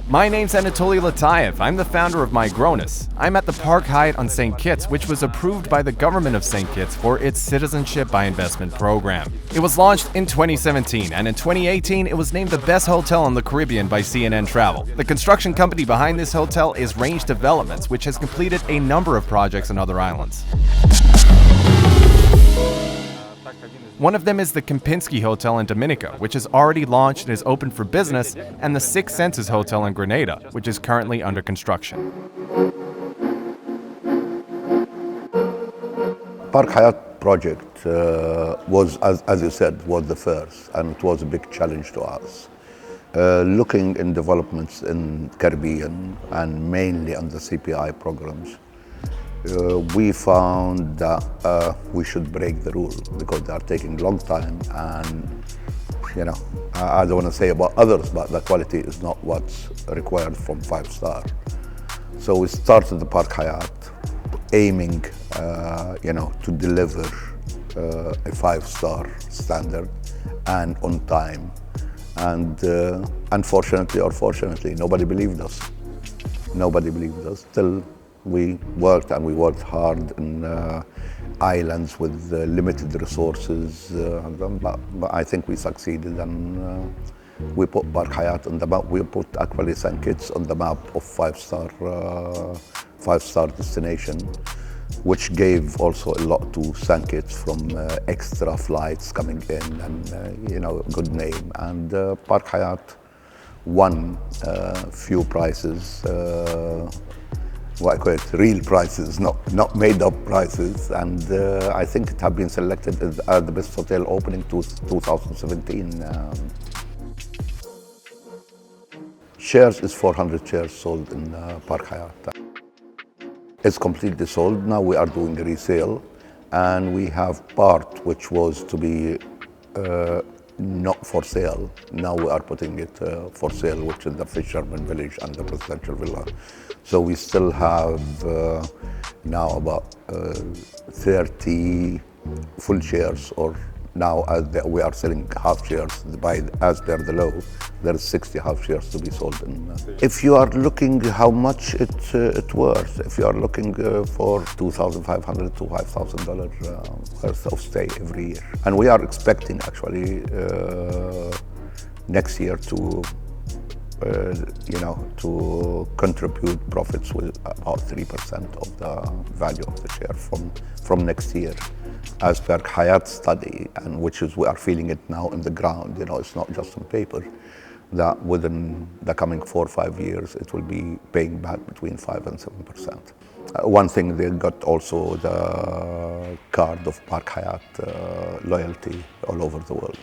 My name's Anatoly Letaev. I'm the founder of Migronis. I'm at the Park Hyatt on St. Kitts, which was approved by the government of St. Kitts for its Citizenship by Investment program. It was launched in 2017, and in 2018, it was named the best hotel in the Caribbean by CNN Travel. The construction company behind this hotel is Range Developments, which has completed a number of projects on other islands. One of them is the Kempinski Hotel in Dominica, which is already launched and is open for business, and the Six Senses Hotel in Grenada, which is currently under construction. Park Hyatt project was, as you said, was the first, and it was a big challenge to us. Looking in developments in Caribbean and mainly on the CPI programs, we found that we should break the rule because they are taking a long time, and I don't want to say about others, but the quality is not what's required from 5-star. So we started the Park Hyatt aiming to deliver a 5-star standard and on time, and unfortunately or fortunately, nobody believed us. Still, we worked hard in islands with limited resources, but I think we succeeded, and we put Park Hyatt on the map. We put actually St. Kitts on the map of 5-star destination, which gave also a lot to St. Kitts from extra flights coming in and good name. And Park Hyatt won few prizes. What I call it, real prices, not made up prices, and I think it has been selected as the best hotel opening 2017. Shares is 400 shares sold in Park Hyatt. It's completely sold. Now we are doing the resale, and we have part which was to be not for sale. Now we are putting it for sale, which is the Fisherman Village and the Presidential Villa. So we still have now about 30 full shares, or now we are selling half shares. As per the law, there is 60 half shares to be sold. If you are looking how much it's worth, if you are looking for $2,500 to $5,000 worth of stay every year, and we are expecting actually next year to contribute profits with about 3% of the value of the share from next year, as per Hyatt study, and which is we are feeling it now on the ground. It's not just on paper. That within the coming 4 or 5 years, it will be paying back between 5 and 7%. One thing, they got also the card of Park Hyatt loyalty all over the world,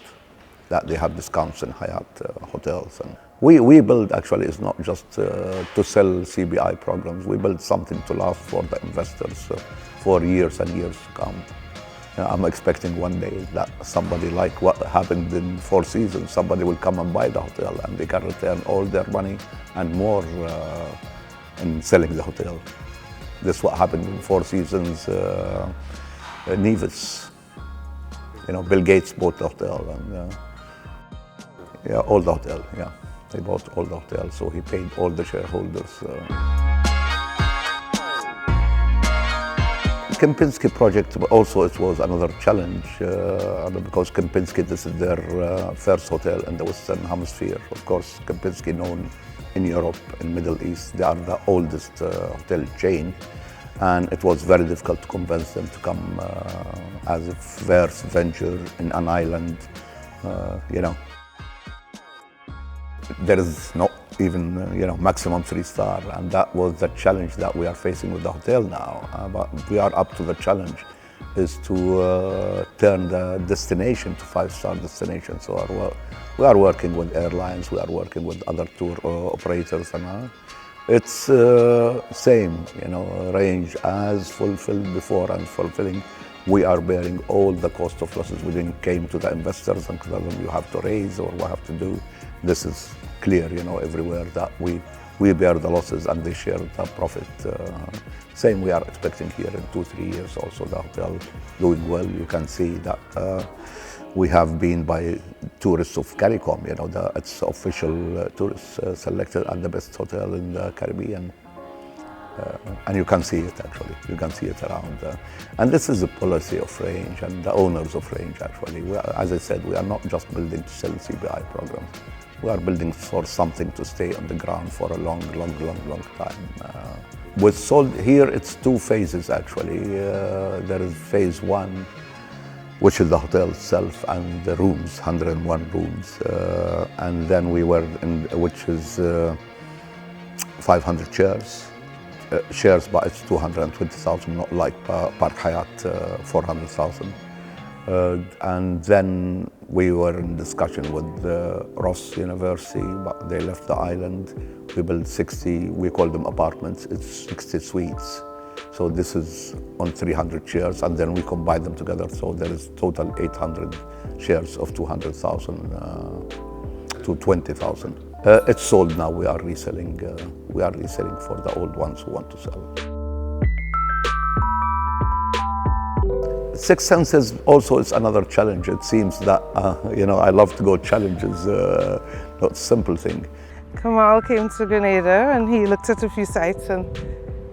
that they have discounts in Hyatt hotels. And we build, actually, it's not just to sell CBI programs. We build something to last for the investors for years and years to come. I'm expecting one day that somebody, like what happened in Four Seasons, somebody will come and buy the hotel, and they can return all their money and more in selling the hotel. This is what happened in Four Seasons, Nevis. Bill Gates bought the hotel, and all the hotel, They bought all the hotel, so he paid all the shareholders. Kempinski project also, it was another challenge because Kempinski, this is their first hotel in the Western Hemisphere. Of course, Kempinski, known in Europe and Middle East, they are the oldest hotel chain, and it was very difficult to convince them to come as a first venture in an island. There is not even maximum 3-star, and that was the challenge that we are facing with the hotel now. But we are up to the challenge, is to turn the destination to 5-star destination. So we are working with airlines, we are working with other tour operators, and it's same, range as fulfilled before and fulfilling. We are bearing all the cost of losses. We didn't came to the investors and tell them you have to raise or what have to do. This is clear, everywhere, that we We bear the losses and they share the profit. Same we are expecting here in 2-3 years also, the hotel doing well. You can see that we have been by tourists of CARICOM, it's official tourists selected as the best hotel in the Caribbean. And you can see it actually, you can see it around. And this is the policy of Range and the owners of Range actually. As I said, we are not just building to sell CBI programs. We are building for something to stay on the ground for a long time. With sold here, it's 2 phases actually. There is phase 1, which is the hotel itself and the rooms, 101 rooms. And then we were in, which is 500 chairs. Shares, but it's 220,000, not like Park Hyatt, 400,000. And then we were in discussion with Ross University, but they left the island. We built 60, we call them apartments, it's 60 suites. So this is on 300 shares, and then we combine them together. So there is total 800 shares of 200,000 to 20,000. It's sold now, we are reselling for the old ones who want to sell. Six Senses also is another challenge. It seems that, I love to go challenges, not simple thing. Kamal came to Grenada and he looked at a few sites and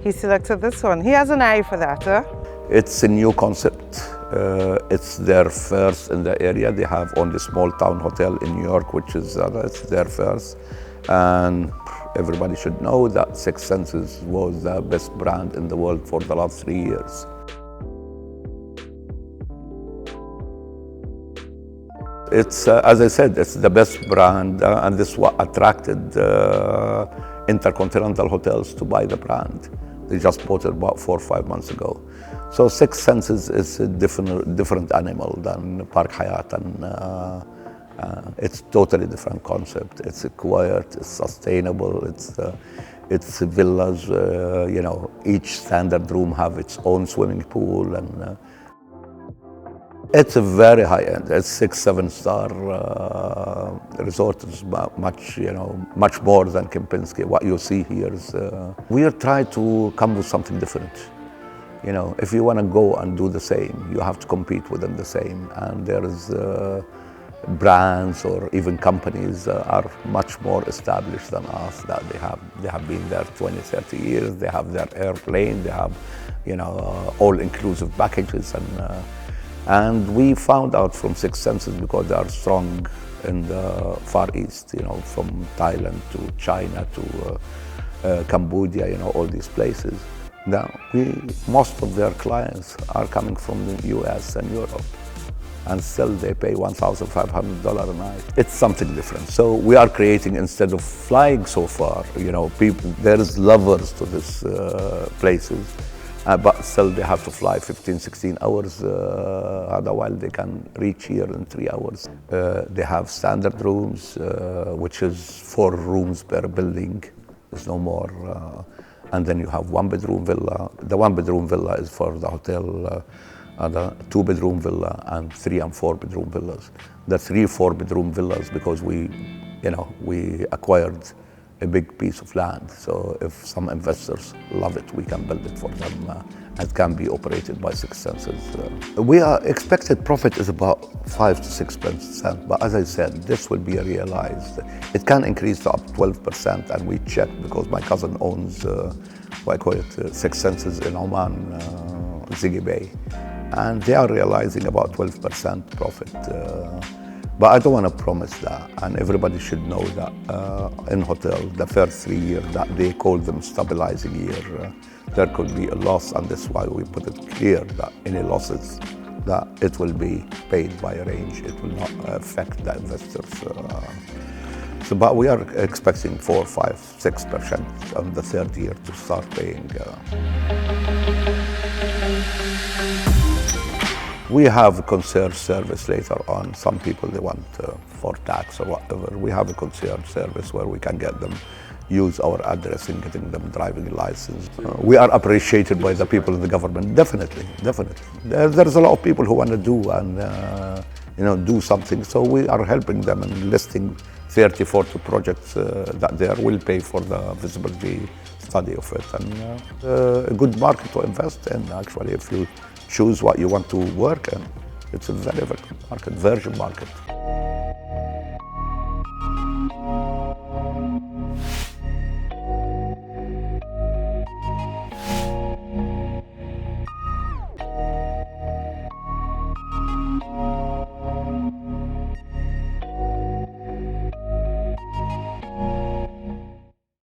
he selected this one. He has an eye for that, huh? It's a new concept. It's their first in the area. They have only small town hotel in New York, which is it's their first. And everybody should know that Six Senses was the best brand in the world for the last 3 years. It's, as I said, it's the best brand, and this is what attracted Intercontinental Hotels to buy the brand. They just bought it about 4 or 5 months ago. So Six Senses is a different animal than Park Hyatt, and it's totally different concept. It's quiet, it's sustainable, it's villas. Each standard room have its own swimming pool, and it's a very high end. It's 6-7 star resort. Is much more than Kempinski. What you see here is we are trying to come with something different. If you want to go and do the same, you have to compete within the same. And there is brands or even companies are much more established than us. That they have been there 20, 30 years. They have their airplane. They have all-inclusive packages, and we found out from Six Senses because they are strong in the Far East. From Thailand to China to Cambodia. All these places. Now, most of their clients are coming from the US and Europe, and still they pay $1,500 a night. It's something different. So we are creating, instead of flying so far, people, there is lovers to these places, but still they have to fly 15, 16 hours, otherwise they can reach here in 3 hours. They have standard rooms, which is 4 rooms per building. There's no more. And then you have 1-bedroom villa. The 1-bedroom villa is for the hotel, the 2-bedroom villa, and 3 and 4-bedroom villas. The 3-4-bedroom villas, because we acquired a big piece of land. So if some investors love it, we can build it for them. It can be operated by Six Senses. Expected profit is about 5 to 6%, but as I said, this will be realized. It can increase to up 12%, and we checked because my cousin owns, I call it Six Senses in Oman, Ziggy Bay, and they are realizing about 12% profit. But I don't want to promise that, and everybody should know that in hotel, the first 3 years that they call them stabilizing year, there could be a loss, and that's why we put it clear that any losses, that it will be paid by Range. It will not affect the investors. But we are expecting 4, 5, 6% on the 3rd year to start paying. We have a concierge service later on. Some people, they want for tax or whatever. We have a concierge service where we can get them use our address in getting them driving license. We are appreciated by the people in the government, definitely. There's a lot of people who want to do and do something, so we are helping them and listing 30, 40 projects that there will pay for the visibility study of it. And a good market to invest in, actually, if you choose what you want to work in. It's a very, very good market, virgin market.